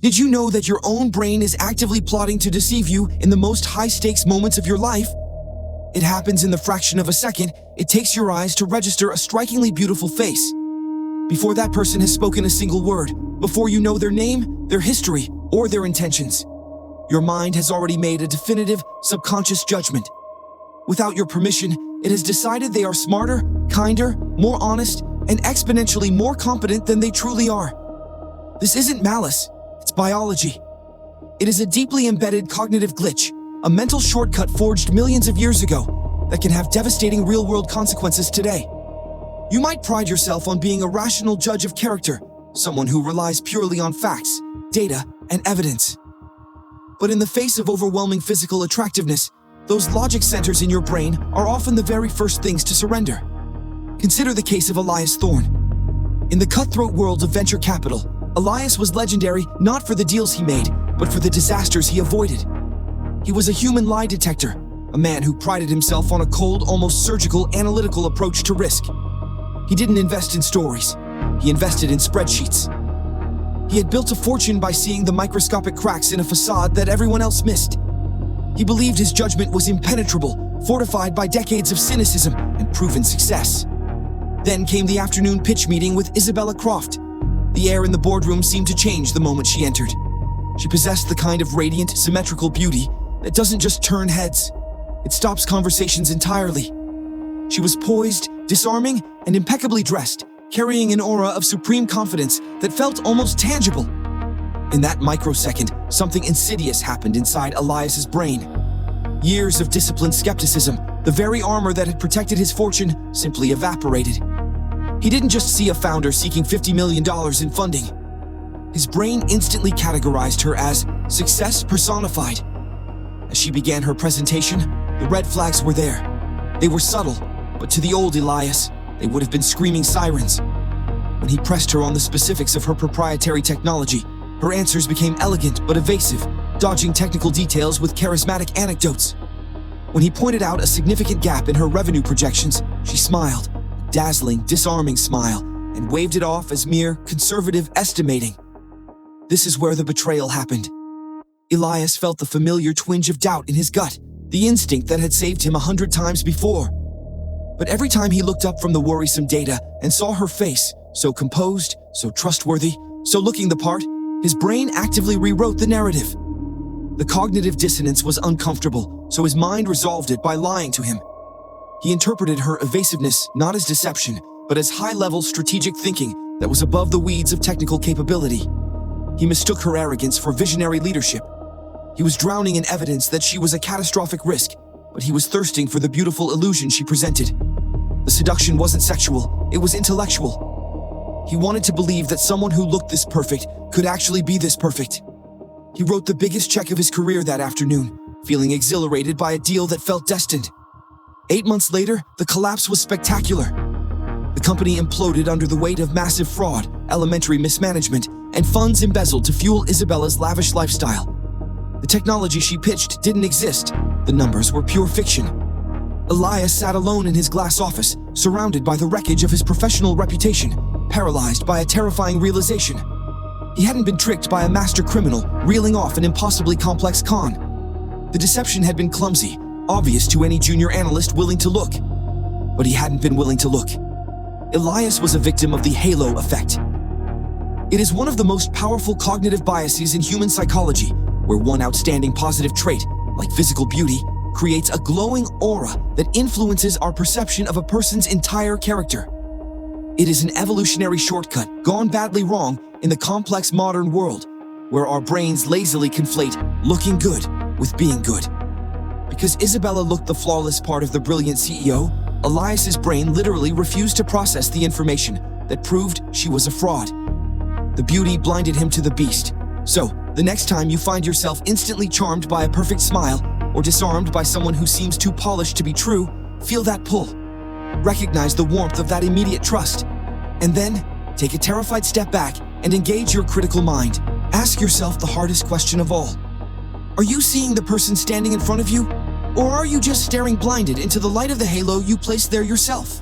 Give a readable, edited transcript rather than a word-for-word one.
Did you know that your own brain is actively plotting to deceive you in the most high-stakes moments of your life? It happens in the fraction of a second it takes your eyes to register a strikingly beautiful face. Before that person has spoken a single word, before you know their name, their history, or their intentions, your mind has already made a definitive, subconscious judgment. Without your permission, it has decided they are smarter, kinder, more honest, and exponentially more competent than they truly are. This isn't malice, it's biology. It is a deeply embedded cognitive glitch, a mental shortcut forged millions of years ago that can have devastating real-world consequences today. You might pride yourself on being a rational judge of character, someone who relies purely on facts, data, and evidence. But in the face of overwhelming physical attractiveness, those logic centers in your brain are often the very first things to surrender. Consider the case of Elias Thorne. In the cutthroat world of venture capital, Elias was legendary not for the deals he made, but for the disasters he avoided. He was a human lie detector, a man who prided himself on a cold, almost surgical, analytical approach to risk. He didn't invest in stories. He invested in spreadsheets. He had built a fortune by seeing the microscopic cracks in a facade that everyone else missed. He believed his judgment was impenetrable, fortified by decades of cynicism and proven success. Then came the afternoon pitch meeting with Isabella Croft. The air in the boardroom seemed to change the moment she entered. She possessed the kind of radiant, symmetrical beauty that doesn't just turn heads. It stops conversations entirely. She was poised, disarming, and impeccably dressed, carrying an aura of supreme confidence that felt almost tangible. In that microsecond, something insidious happened inside Elias's brain. Years of disciplined skepticism, the very armor that had protected his fortune, simply evaporated. He didn't just see a founder seeking $50 million in funding. His brain instantly categorized her as success personified. As she began her presentation, the red flags were there. They were subtle, but to the old Elias, they would have been screaming sirens. When he pressed her on the specifics of her proprietary technology, her answers became elegant but evasive, dodging technical details with charismatic anecdotes. When he pointed out a significant gap in her revenue projections, she smiled, a dazzling, disarming smile, and waved it off as mere conservative estimating. This is where the betrayal happened. Elias felt the familiar twinge of doubt in his gut, the instinct that had saved him 100 times before. But every time he looked up from the worrisome data and saw her face, so composed, so trustworthy, so looking the part, his brain actively rewrote the narrative. The cognitive dissonance was uncomfortable, so his mind resolved it by lying to him. He interpreted her evasiveness not as deception, but as high-level strategic thinking that was above the weeds of technical capability. He mistook her arrogance for visionary leadership. He was drowning in evidence that she was a catastrophic risk, but he was thirsting for the beautiful illusion she presented. The seduction wasn't sexual, it was intellectual. He wanted to believe that someone who looked this perfect could actually be this perfect. He wrote the biggest check of his career that afternoon, feeling exhilarated by a deal that felt destined. 8 months later, the collapse was spectacular. The company imploded under the weight of massive fraud, elementary mismanagement, and funds embezzled to fuel Isabella's lavish lifestyle. The technology she pitched didn't exist. The numbers were pure fiction. Elias sat alone in his glass office, surrounded by the wreckage of his professional reputation, paralyzed by a terrifying realization. He hadn't been tricked by a master criminal reeling off an impossibly complex con. The deception had been clumsy, obvious to any junior analyst willing to look. But he hadn't been willing to look. Elias was a victim of the halo effect. It is one of the most powerful cognitive biases in human psychology, where one outstanding positive trait, like physical beauty, creates a glowing aura that influences our perception of a person's entire character. It is an evolutionary shortcut gone badly wrong in the complex modern world, where our brains lazily conflate looking good with being good. Because Isabella looked the flawless part of the brilliant CEO, Elias's brain literally refused to process the information that proved she was a fraud. The beauty blinded him to the beast. So, the next time you find yourself instantly charmed by a perfect smile or disarmed by someone who seems too polished to be true, feel that pull. Recognize the warmth of that immediate trust. And then, take a terrified step back and engage your critical mind. Ask yourself the hardest question of all. Are you seeing the person standing in front of you? Or are you just staring blinded into the light of the halo you placed there yourself?